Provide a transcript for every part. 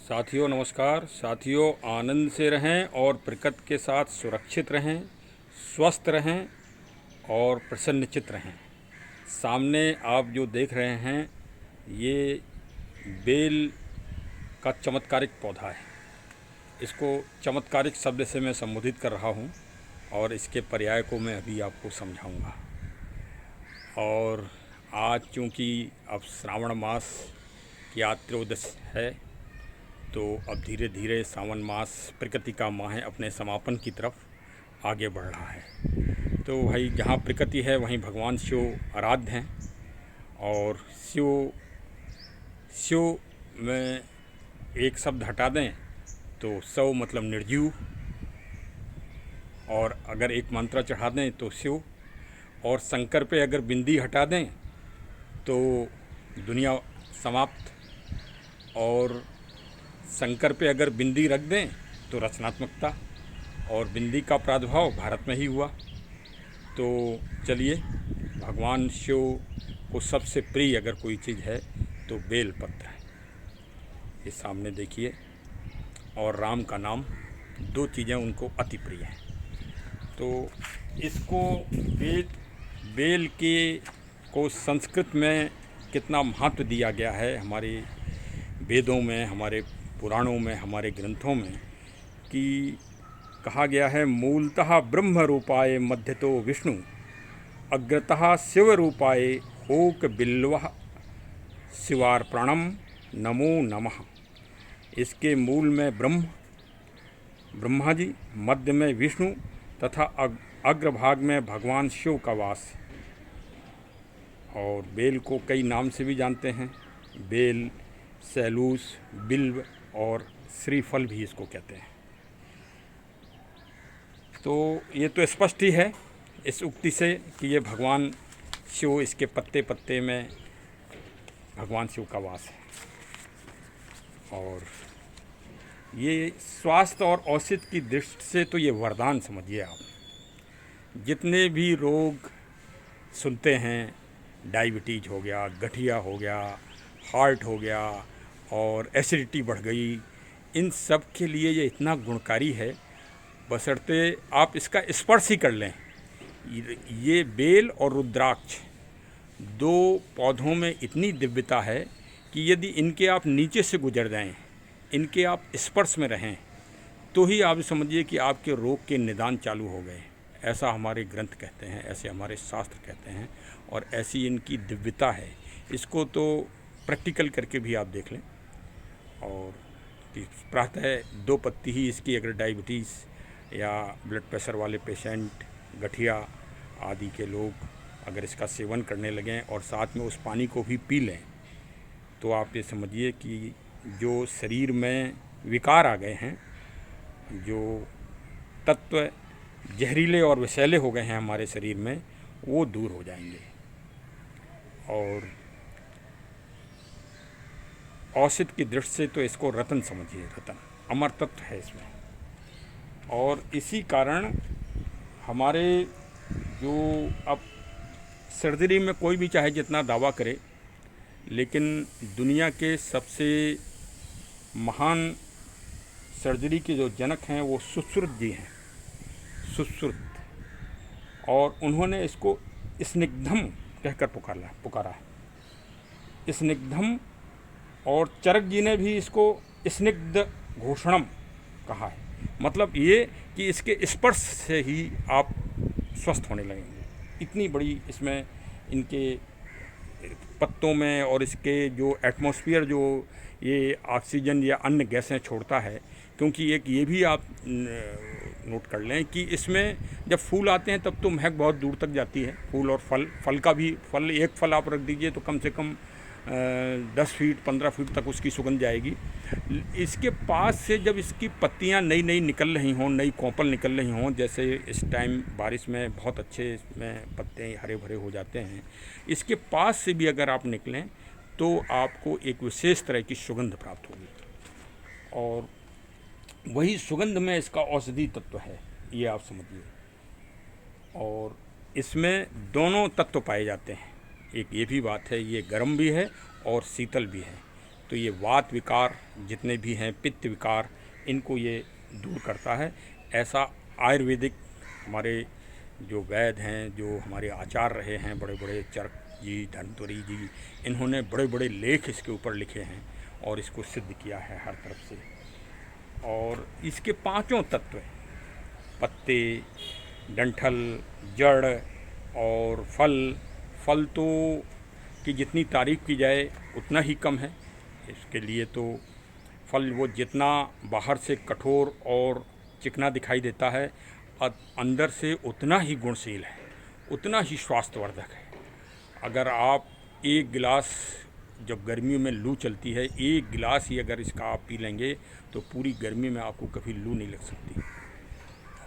साथियों नमस्कार। साथियों, आनंद से रहें और प्रकृति के साथ सुरक्षित रहें, स्वस्थ रहें और प्रसन्नचित्त रहें। सामने आप जो देख रहे हैं ये बेल का चमत्कारिक पौधा है। इसको चमत्कारिक शब्द से मैं संबोधित कर रहा हूँ और इसके पर्याय को मैं अभी आपको समझाऊंगा। और आज चूँकि अब श्रावण मास की त्रयोदश है, तो अब धीरे धीरे सावन मास प्रकृति का माह है अपने समापन की तरफ आगे बढ़ रहा है। तो भाई जहाँ प्रकृति है वहीं भगवान शिव आराध्य हैं। और शिव में एक शब्द हटा दें तो शव मतलब निर्जीव, और अगर एक मंत्र चढ़ा दें तो शिव, और शंकर पे अगर बिंदी हटा दें तो दुनिया समाप्त, और शंकर पे अगर बिंदी रख दें तो रचनात्मकता, और बिंदी का प्रादुर्भाव भारत में ही हुआ। तो चलिए, भगवान शिव को सबसे प्रिय अगर कोई चीज़ है तो बेल पत्र है। ये सामने देखिए, और राम का नाम, दो चीज़ें उनको अति प्रिय हैं। तो इसको बेल के को संस्कृत में कितना महत्व दिया गया है हमारे वेदों में, हमारे पुराणों में, हमारे ग्रंथों में, कि कहा गया है मूलतः ब्रह्म रूपाय मध्यतो विष्णु अग्रतः शिव रूपाय होक बिल्वः शिवार्पणम नमो नमः। इसके मूल में ब्रह्मा जी, मध्य में विष्णु तथा अग्रभाग में भगवान शिव का वास। और बेल को कई नाम से भी जानते हैं, बेल, सैलूस, बिल्व और श्रीफल भी इसको कहते हैं। तो ये तो स्पष्ट ही है इस उक्ति से कि ये भगवान शिव, इसके पत्ते पत्ते में भगवान शिव का वास है। और ये स्वास्थ्य और औषधि की दृष्टि से तो ये वरदान समझिए आप। जितने भी रोग सुनते हैं, डायबिटीज हो गया, गठिया हो गया, हार्ट हो गया और एसिडिटी बढ़ गई, इन सब के लिए ये इतना गुणकारी है, बशर्ते आप इसका स्पर्श ही कर लें। ये बेल और रुद्राक्ष दो पौधों में इतनी दिव्यता है कि यदि इनके आप नीचे से गुजर जाएं, इनके आप स्पर्श में रहें, तो ही आप समझिए कि आपके रोग के निदान चालू हो गए। ऐसा हमारे ग्रंथ कहते हैं, ऐसे हमारे शास्त्र कहते हैं, और ऐसी इनकी दिव्यता है। इसको तो प्रैक्टिकल करके भी आप देख लें। और प्रातः 2 पत्ती ही इसकी, अगर डायबिटीज़ या ब्लड प्रेशर वाले पेशेंट, गठिया आदि के लोग अगर इसका सेवन करने लगें और साथ में उस पानी को भी पी लें, तो आप ये समझिए कि जो शरीर में विकार आ गए हैं, जो तत्व जहरीले और विषैले हो गए हैं हमारे शरीर में, वो दूर हो जाएंगे। और औषध की दृष्टि से तो इसको रत्न समझिए, रत्न, अमर तत्व है इसमें। और इसी कारण हमारे जो अब सर्जरी में कोई भी चाहे जितना दावा करे, लेकिन दुनिया के सबसे महान सर्जरी के जो जनक हैं वो सुश्रुत जी हैं, सुश्रुत। और उन्होंने इसको स्निग्धम कहकर पुकारा है, स्निग्धम। और चरक जी ने भी इसको स्निग्ध घोषणम कहा है। मतलब ये कि इसके स्पर्श से ही आप स्वस्थ होने लगेंगे। इतनी बड़ी इसमें इनके पत्तों में और इसके जो एटमॉस्फेयर जो ये ऑक्सीजन या अन्य गैसें छोड़ता है, क्योंकि एक ये भी आप नोट कर लें कि इसमें जब फूल आते हैं तब तो महक बहुत दूर तक जाती है। फूल और फल का भी, फल एक फल आप रख दीजिए तो कम से कम 10 फीट 15 फीट तक उसकी सुगंध जाएगी। इसके पास से जब इसकी पत्तियां नई नई निकल रही हों, नई कोंपल निकल रही हों, जैसे इस टाइम बारिश में बहुत अच्छे इसमें पत्ते हरे भरे हो जाते हैं, इसके पास से भी अगर आप निकलें तो आपको एक विशेष तरह की सुगंध प्राप्त होगी। और वही सुगंध में इसका औषधि तत्व है, ये आप समझिए। और इसमें दोनों तत्व पाए जाते हैं। एक ये भी बात है, ये गर्म भी है और शीतल भी है। तो ये वात विकार जितने भी हैं, पित्त विकार, इनको ये दूर करता है। ऐसा आयुर्वेदिक हमारे जो वैद्य हैं, जो हमारे आचार्य रहे हैं, बड़े बड़े चरक जी, धनवंतरि जी, इन्होंने बड़े बड़े लेख इसके ऊपर लिखे हैं और इसको सिद्ध किया है हर तरफ से। और इसके पांचों तत्व, पत्ते, डंठल, जड़ और फल तो की जितनी तारीफ़ की जाए उतना ही कम है। इसके लिए तो फल वो जितना बाहर से कठोर और चिकना दिखाई देता है, अंदर से उतना ही गुणशील है, उतना ही स्वास्थ्यवर्धक है। अगर आप एक गिलास, जब गर्मियों में लू चलती है, एक गिलास ही अगर इसका आप पी लेंगे तो पूरी गर्मी में आपको कभी लू नहीं लग सकती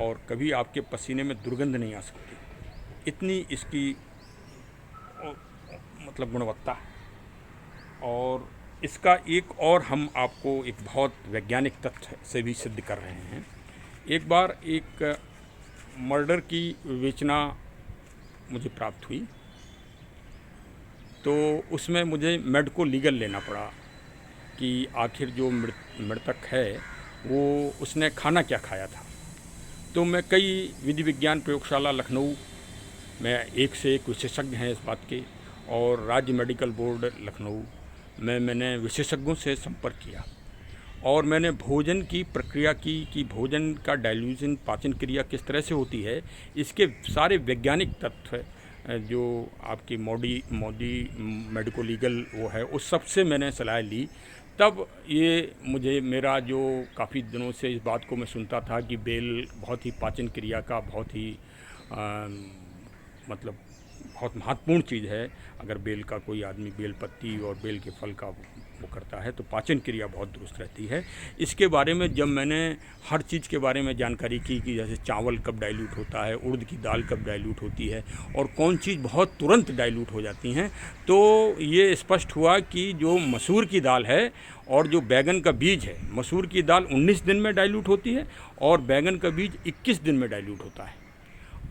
और कभी आपके पसीने में दुर्गंध नहीं आ सकती। इतनी इसकी मतलब गुणवत्ता है। और इसका एक और हम आपको एक बहुत वैज्ञानिक तथ्य से भी सिद्ध कर रहे हैं। एक बार एक मर्डर की विवेचना मुझे प्राप्त हुई, तो उसमें मुझे मेडिको लीगल लेना पड़ा कि आखिर जो मृतक है वो उसने खाना क्या खाया था। तो मैं कई विधि विज्ञान प्रयोगशाला लखनऊ में, एक से एक विशेषज्ञ हैं इस बात के, और राज्य मेडिकल बोर्ड लखनऊ में मैंने विशेषज्ञों से संपर्क किया और मैंने भोजन की प्रक्रिया की कि भोजन का डाइल्यूशन, पाचन क्रिया किस तरह से होती है, इसके सारे वैज्ञानिक तथ्य जो आपकी मोदी मेडिको लीगल वो है, उस सब से मैंने सलाह ली। तब ये मुझे, मेरा जो काफ़ी दिनों से इस बात को मैं सुनता था कि बेल बहुत ही पाचन क्रिया का बहुत ही मतलब बहुत महत्वपूर्ण चीज़ है। अगर बेल का कोई आदमी बेल पत्ती और बेल के फल का वो करता है तो पाचन क्रिया बहुत दुरुस्त रहती है। इसके बारे में जब मैंने हर चीज़ के बारे में जानकारी की कि जैसे चावल कब डाइल्यूट होता है, उड़द की दाल कब डाइल्यूट होती है और कौन चीज़ बहुत तुरंत डाइल्यूट हो जाती हैं, तो ये स्पष्ट हुआ कि जो मसूर की दाल है और जो बैगन का बीज है, मसूर की दाल 19 दिन में डाइल्यूट होती है और बैगन का बीज 21 दिन में डाइल्यूट होता है।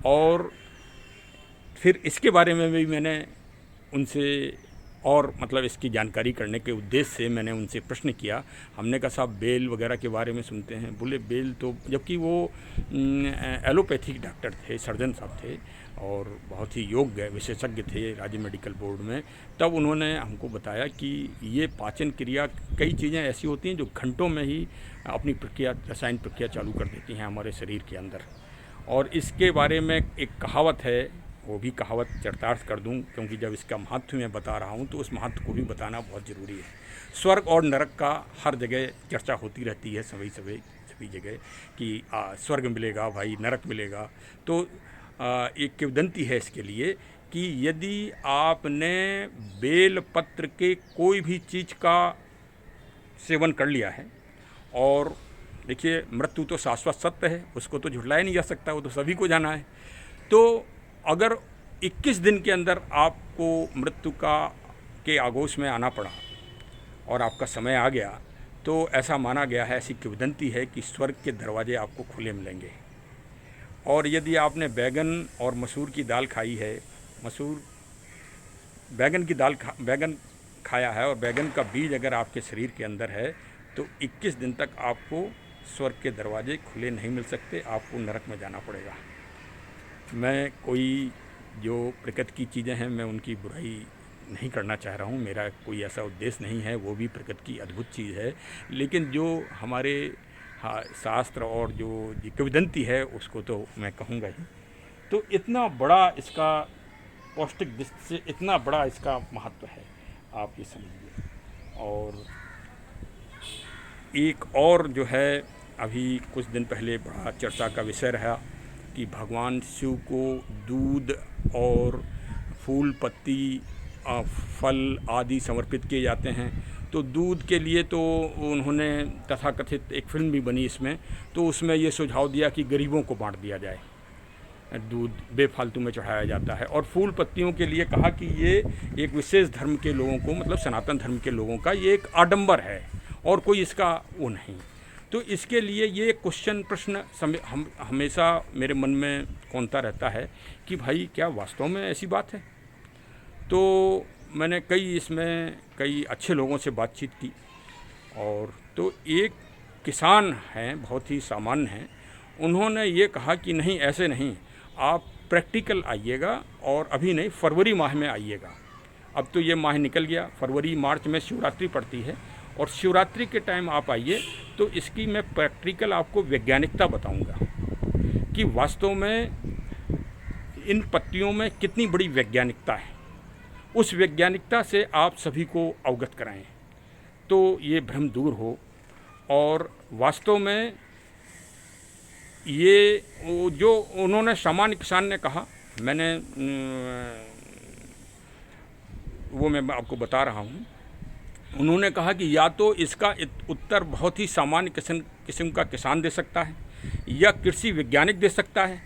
और फिर इसके बारे में भी मैंने उनसे और मतलब इसकी जानकारी करने के उद्देश्य से मैंने उनसे प्रश्न किया। हमने कहा साहब बेल वगैरह के बारे में सुनते हैं, बोले बेल तो, जबकि वो एलोपैथिक डॉक्टर थे, सर्जन साहब थे और बहुत ही योग्य विशेषज्ञ थे राज्य मेडिकल बोर्ड में। तब उन्होंने हमको बताया कि ये पाचन क्रिया, कई चीज़ें ऐसी होती हैं जो घंटों में ही अपनी प्रक्रिया, रसायन प्रक्रिया चालू कर देती हैं हमारे शरीर के अंदर। और इसके बारे में एक कहावत है, वो भी कहावत चरितार्थ कर दूं, क्योंकि जब इसका महत्व मैं बता रहा हूं तो उस महत्व को भी बताना बहुत ज़रूरी है। स्वर्ग और नरक का हर जगह चर्चा होती रहती है, सभी जगह कि स्वर्ग मिलेगा भाई, नरक मिलेगा। तो एक किंवदंती है इसके लिए कि यदि आपने बेल पत्र के कोई भी चीज़ का सेवन कर लिया है, और देखिए मृत्यु तो शाश्वत सत्य है, उसको तो झुठलाया नहीं जा सकता, वो तो सभी को जाना है। तो अगर 21 दिन के अंदर आपको मृत्यु के आगोश में आना पड़ा और आपका समय आ गया, तो ऐसा माना गया है, ऐसी किंवदंती है कि स्वर्ग के दरवाजे आपको खुले मिलेंगे। और यदि आपने बैगन और मसूर की दाल खाई है, बैगन खाया है और बैगन का बीज अगर आपके शरीर के अंदर है, तो 21 दिन तक आपको स्वर्ग के दरवाजे खुले नहीं मिल सकते, आपको नरक में जाना पड़ेगा। मैं कोई जो प्रकृति की चीज़ें हैं, मैं उनकी बुराई नहीं करना चाह रहा हूँ, मेरा कोई ऐसा उद्देश्य नहीं है, वो भी प्रकृति की अद्भुत चीज़ है। लेकिन जो हमारे शास्त्र और जो किंवदंती है उसको तो मैं कहूँगा ही। तो इतना बड़ा इसका पौष्टिक दृष्टि से इतना बड़ा इसका महत्व है, आप ये समझिए। और एक और जो है, अभी कुछ दिन पहले बड़ा चर्चा का विषय रहा कि भगवान शिव को दूध और फूल पत्ती, फल आदि समर्पित किए जाते हैं। तो दूध के लिए तो उन्होंने तथाकथित एक फिल्म भी बनी इसमें, तो उसमें ये सुझाव दिया कि गरीबों को बांट दिया जाए, दूध बेफालतू में चढ़ाया जाता है। और फूल पत्तियों के लिए कहा कि ये एक विशेष धर्म के लोगों को, मतलब सनातन धर्म के लोगों का ये एक आडंबर है और कोई इसका वो नहीं। तो इसके लिए ये प्रश्न हमेशा मेरे मन में कौंता रहता है कि भाई क्या वास्तव में ऐसी बात है। तो मैंने कई अच्छे लोगों से बातचीत की। और तो एक किसान हैं, बहुत ही सामान्य हैं, उन्होंने ये कहा कि नहीं, ऐसे नहीं, आप प्रैक्टिकल आइएगा और अभी नहीं, फरवरी माह में आइएगा। अब तो ये माह निकल गया, फरवरी मार्च में शिवरात्रि पड़ती है और शिवरात्रि के टाइम आप आइए तो इसकी मैं प्रैक्टिकल आपको वैज्ञानिकता बताऊंगा कि वास्तव में इन पत्तियों में कितनी बड़ी वैज्ञानिकता है। उस वैज्ञानिकता से आप सभी को अवगत कराएं तो ये भ्रम दूर हो। और वास्तव में ये जो उन्होंने सामान्य किसान ने कहा, मैंने वो मैं आपको बता रहा हूँ। उन्होंने कहा कि या तो इसका उत्तर बहुत ही सामान्य किस्म का किसान दे सकता है, या कृषि वैज्ञानिक दे सकता है,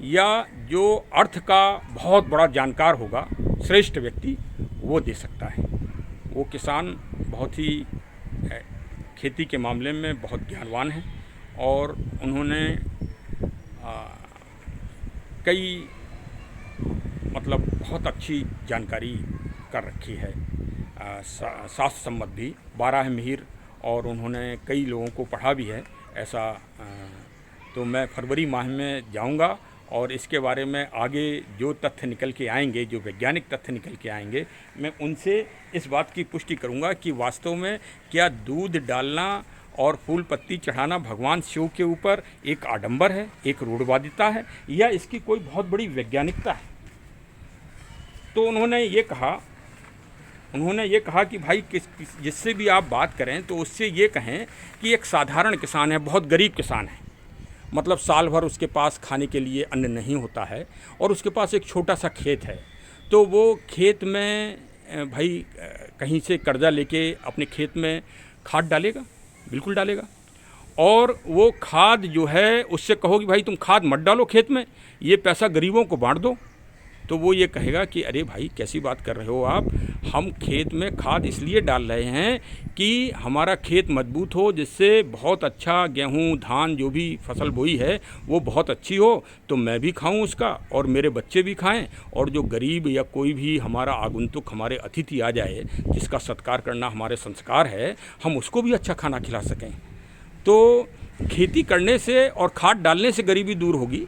या जो अर्थ का बहुत बड़ा जानकार होगा, श्रेष्ठ व्यक्ति, वो दे सकता है। वो किसान बहुत ही खेती के मामले में बहुत ज्ञानवान है और उन्होंने कई मतलब बहुत अच्छी जानकारी कर रखी है, शास्त्र सम्मत भी, 12 मिहिर, और उन्होंने कई लोगों को पढ़ा भी है ऐसा। तो मैं फरवरी माह में जाऊंगा और इसके बारे में आगे जो तथ्य निकल के आएंगे, जो वैज्ञानिक तथ्य निकल के आएंगे, मैं उनसे इस बात की पुष्टि करूंगा कि वास्तव में क्या दूध डालना और फूल पत्ती चढ़ाना भगवान शिव के ऊपर एक आडंबर है, एक रूढ़वादिता है, या इसकी कोई बहुत बड़ी वैज्ञानिकता है। तो उन्होंने ये कहा कि भाई जिससे भी आप बात करें तो उससे ये कहें कि एक साधारण किसान है, बहुत गरीब किसान है, मतलब साल भर उसके पास खाने के लिए अन्न नहीं होता है और उसके पास एक छोटा सा खेत है, तो वो खेत में भाई कहीं से कर्जा लेके अपने खेत में खाद डालेगा, बिल्कुल डालेगा। और वो खाद जो है उससे कहो कि भाई तुम खाद मत डालो खेत में, ये पैसा गरीबों को बांट दो, तो वो ये कहेगा कि अरे भाई कैसी बात कर रहे हो आप, हम खेत में खाद इसलिए डाल रहे हैं कि हमारा खेत मजबूत हो, जिससे बहुत अच्छा गेहूं धान जो भी फसल बोई है वो बहुत अच्छी हो, तो मैं भी खाऊं उसका और मेरे बच्चे भी खाएं, और जो गरीब या कोई भी हमारा आगंतुक, हमारे अतिथि आ जाए जिसका सत्कार करना हमारे संस्कार है, हम उसको भी अच्छा खाना खिला सकें। तो खेती करने से और खाद डालने से गरीबी दूर होगी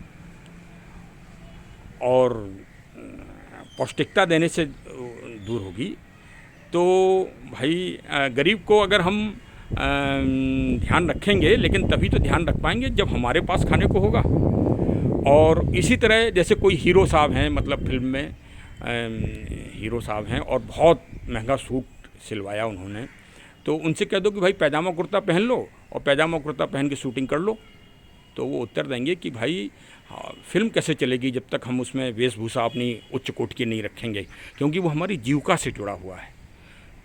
और पौष्टिकता देने से दूर होगी। तो भाई गरीब को अगर हम ध्यान रखेंगे, लेकिन तभी तो ध्यान रख पाएंगे जब हमारे पास खाने को होगा। और इसी तरह जैसे कोई हीरो साहब हैं, मतलब फिल्म में हीरो साहब हैं और बहुत महंगा सूट सिलवाया उन्होंने, तो उनसे कह दो कि भाई पैजामा कुर्ता पहन लो और पैजामा कुर्ता पहन के शूटिंग कर लो, तो वो उत्तर देंगे कि भाई फिल्म कैसे चलेगी जब तक हम उसमें वेशभूषा अपनी उच्च कोटि की नहीं रखेंगे, क्योंकि वो हमारी जीविका से जुड़ा हुआ है।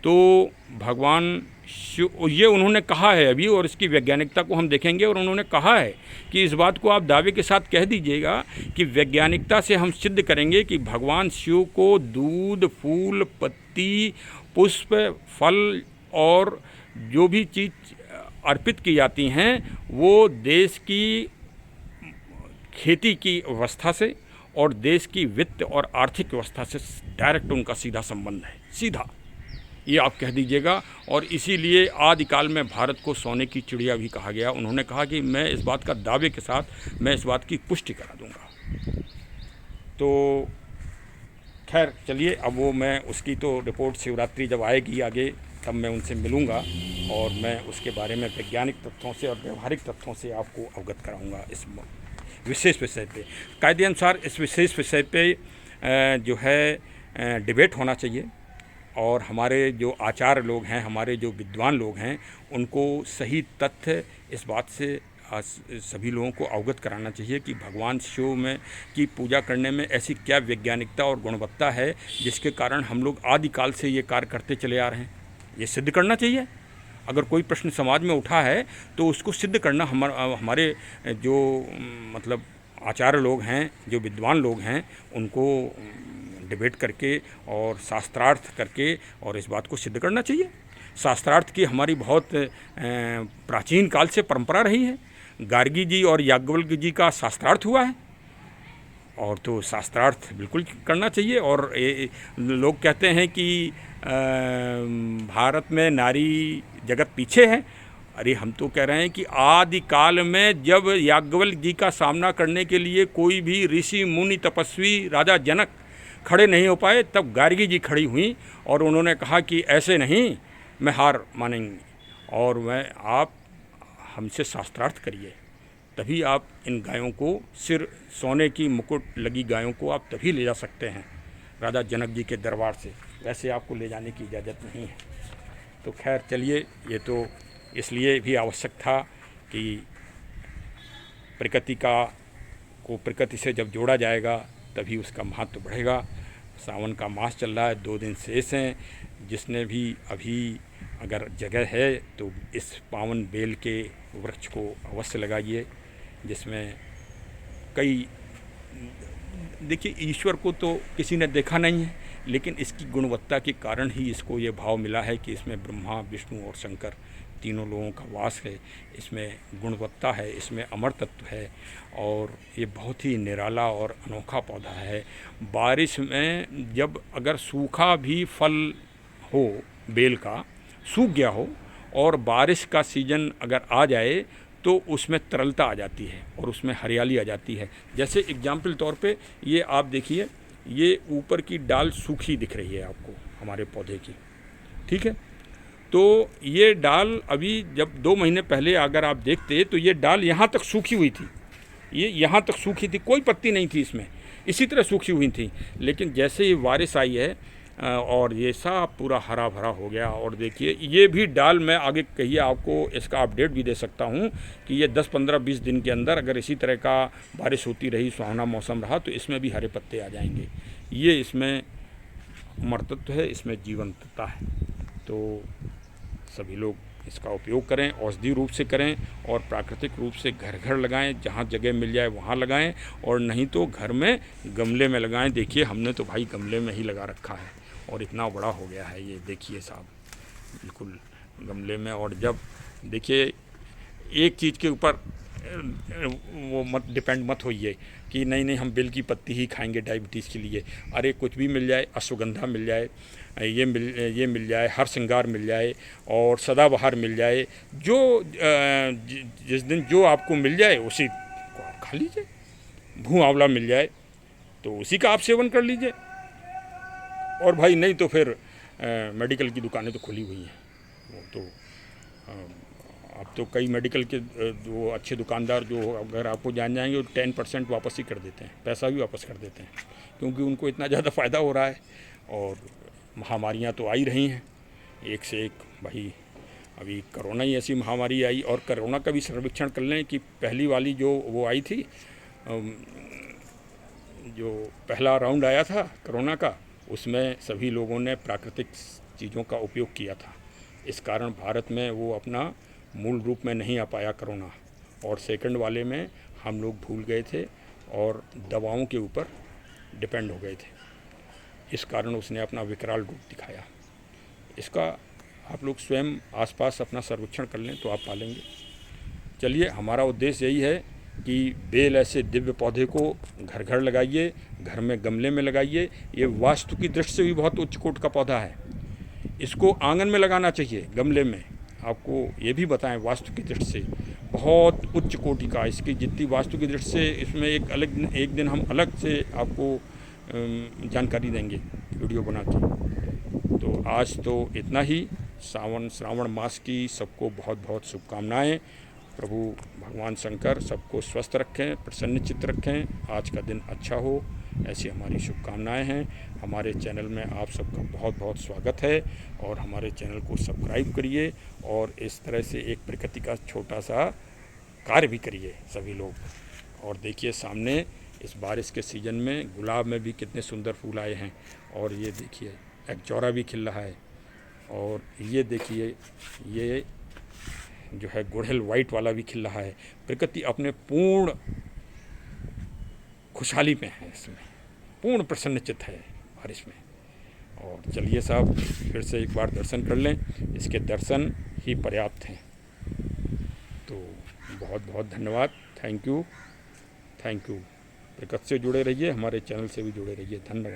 तो भगवान शिव, ये उन्होंने कहा है अभी, और इसकी वैज्ञानिकता को हम देखेंगे। और उन्होंने कहा है कि इस बात को आप दावे के साथ कह दीजिएगा कि वैज्ञानिकता से हम सिद्ध करेंगे कि भगवान शिव को दूध, फूल, पत्ती, पुष्प, फल और जो भी चीज़ अर्पित की जाती हैं वो देश की खेती की व्यवस्था से और देश की वित्त और आर्थिक व्यवस्था से डायरेक्ट उनका सीधा संबंध है, सीधा, ये आप कह दीजिएगा। और इसीलिए आदिकाल में भारत को सोने की चिड़िया भी कहा गया। उन्होंने कहा कि मैं इस बात का दावे के साथ मैं इस बात की पुष्टि करा दूंगा। तो खैर चलिए, अब वो मैं उसकी तो रिपोर्ट शिवरात्रि जब आएगी आगे तब मैं उनसे मिलूँगा और मैं उसके बारे में वैज्ञानिक तथ्यों से और व्यवहारिक तथ्यों से आपको अवगत कराऊँगा इस विशेष विषय पे। कायदे अनुसार इस विशेष विषय पे जो है डिबेट होना चाहिए और हमारे जो आचार्य लोग हैं, हमारे जो विद्वान लोग हैं, उनको सही तथ्य इस बात से सभी लोगों को अवगत कराना चाहिए कि भगवान शिव में की पूजा करने में ऐसी क्या वैज्ञानिकता और गुणवत्ता है जिसके कारण हम लोग आदिकाल से ये कार्य करते चले आ रहे हैं। ये सिद्ध करना चाहिए। अगर कोई प्रश्न समाज में उठा है तो उसको सिद्ध करना हमारे जो मतलब आचार्य लोग हैं, जो विद्वान लोग हैं, उनको डिबेट करके और शास्त्रार्थ करके और इस बात को सिद्ध करना चाहिए। शास्त्रार्थ की हमारी बहुत प्राचीन काल से परंपरा रही है। गार्गी जी और याज्ञवल्क्य जी का शास्त्रार्थ हुआ है और तो शास्त्रार्थ बिल्कुल करना चाहिए। और लोग कहते हैं कि भारत में नारी जगत पीछे है। अरे हम तो कह रहे हैं कि आदि काल में जब याज्ञवल्क्य जी का सामना करने के लिए कोई भी ऋषि मुनि तपस्वी राजा जनक खड़े नहीं हो पाए, तब गार्गी जी खड़ी हुई और उन्होंने कहा कि ऐसे नहीं, मैं हार मानेंगी और मैं आप हमसे शास्त्रार्थ करिए, तभी आप इन गायों को, सिर सोने की मुकुट लगी गायों को आप तभी ले जा सकते हैं राजा जनक जी के दरबार से, वैसे आपको ले जाने की इजाज़त नहीं है। तो खैर चलिए, ये तो इसलिए भी आवश्यक था कि प्रकृति से जब जोड़ा जाएगा तभी उसका महत्व बढ़ेगा। सावन का मास चल रहा है, 2 दिन शेष हैं। जिसने भी अभी अगर जगह है तो इस पावन बेल के वृक्ष को अवश्य लगाइए, जिसमें कई, देखिए ईश्वर को तो किसी ने देखा नहीं है, लेकिन इसकी गुणवत्ता के कारण ही इसको ये भाव मिला है कि इसमें ब्रह्मा विष्णु और शंकर तीनों लोगों का वास है, इसमें गुणवत्ता है, इसमें अमर तत्व है और ये बहुत ही निराला और अनोखा पौधा है। बारिश में जब अगर सूखा भी फल हो, बेल का सूख गया हो और बारिश का सीज़न अगर आ जाए तो उसमें तरलता आ जाती है और उसमें हरियाली आ जाती है। जैसे एग्जाम्पल तौर पे ये आप देखिए, ये ऊपर की डाल सूखी दिख रही है आपको हमारे पौधे की, ठीक है। तो ये डाल अभी जब 2 महीने पहले अगर आप देखते तो ये डाल यहाँ तक सूखी हुई थी, ये यहाँ तक सूखी थी, कोई पत्ती नहीं थी इसमें, इसी तरह सूखी हुई थी। लेकिन जैसे ही बारिश आई है और ये सब पूरा हरा भरा हो गया। और देखिए ये भी डाल, मैं आगे कहिए आपको इसका अपडेट भी दे सकता हूँ कि ये 10, 15, 20 दिन के अंदर अगर इसी तरह का बारिश होती रही, सुहाना मौसम रहा, तो इसमें भी हरे पत्ते आ जाएंगे। ये इसमें अमरतत्व है, इसमें जीवंतता है। तो सभी लोग इसका उपयोग करें, औषधि रूप से करें और प्राकृतिक रूप से घर घर लगाएं, जहाँ जगह मिल जाए वहाँ लगाएं, और नहीं तो घर में गमले में लगाएं। देखिए हमने तो भाई गमले में ही लगा रखा है और इतना बड़ा हो गया है ये, देखिए साहब, बिल्कुल गमले में। और जब देखिए एक चीज़ के ऊपर वो मत डिपेंड मत होइए कि नहीं नहीं हम बेल की पत्ती ही खाएंगे डायबिटीज़ के लिए। अरे कुछ भी मिल जाए, अश्वगंधा मिल जाए, ये मिल जाए, हर श्रृंगार मिल जाए और सदाबहार मिल जाए, जो जिस दिन जो आपको मिल जाए उसी को आप खा लीजिए। भू आंवला मिल जाए तो उसी का आप सेवन कर लीजिए। और भाई नहीं तो फिर मेडिकल की दुकानें तो खुली हुई हैं, वो तो अब तो कई मेडिकल के वो अच्छे दुकानदार जो अगर आपको जान जाएंगे, वो 10% वापस ही कर देते हैं, पैसा भी वापस कर देते हैं, क्योंकि उनको इतना ज़्यादा फ़ायदा हो रहा है। और महामारियां तो आ ही रही हैं एक से एक। भाई अभी कोरोना ही ऐसी महामारी आई, और कोरोना का भी सर्वेक्षण कर लें कि पहली वाली जो वो आई थी, जो पहला राउंड आया था कोरोना का, उसमें सभी लोगों ने प्राकृतिक चीज़ों का उपयोग किया था। इस कारण भारत में वो अपना मूल रूप में नहीं आ पाया कोरोना, और सेकंड वाले में हम लोग भूल गए थे और दवाओं के ऊपर डिपेंड हो गए थे। इस कारण उसने अपना विकराल रूप दिखाया। इसका आप लोग स्वयं आसपास अपना सर्वेक्षण कर लें तो आप पालेंगे। चलिए, हमारा उद्देश्य यही है कि बेल ऐसे दिव्य पौधे को घर घर लगाइए, घर में गमले में लगाइए। ये वास्तु की दृष्टि से भी बहुत उच्च कोटि का पौधा है, इसको आंगन में लगाना चाहिए, गमले में। आपको ये भी बताएं, वास्तु की दृष्टि से बहुत उच्च कोटि का, इसकी जितनी वास्तु की दृष्टि से, इसमें एक दिन हम अलग से आपको जानकारी देंगे वीडियो बना के। तो आज तो इतना ही। श्रावण मास की सबको बहुत बहुत शुभकामनाएं। प्रभु भगवान शंकर सबको स्वस्थ रखें, प्रसन्नचित्त रखें, आज का दिन अच्छा हो, ऐसी हमारी शुभकामनाएं हैं। हमारे चैनल में आप सबका बहुत बहुत स्वागत है, और हमारे चैनल को सब्सक्राइब करिए और इस तरह से एक प्रकृति का छोटा सा कार्य भी करिए सभी लोग। और देखिए सामने इस बारिश के सीज़न में गुलाब में भी कितने सुंदर फूल आए हैं, और ये देखिए एक चौरा भी खिल रहा है, और ये देखिए ये जो है गुड़हल वाइट वाला भी खिल रहा है। प्रकृति अपने पूर्ण खुशहाली में है, इसमें पूर्ण प्रसन्नचित्त है बारिश में। और चलिए साहब, फिर से एक बार दर्शन कर लें, इसके दर्शन ही पर्याप्त हैं। तो बहुत बहुत धन्यवाद, थैंक यू। प्रकट से जुड़े रहिए, हमारे चैनल से भी जुड़े रहिए। धन्यवाद।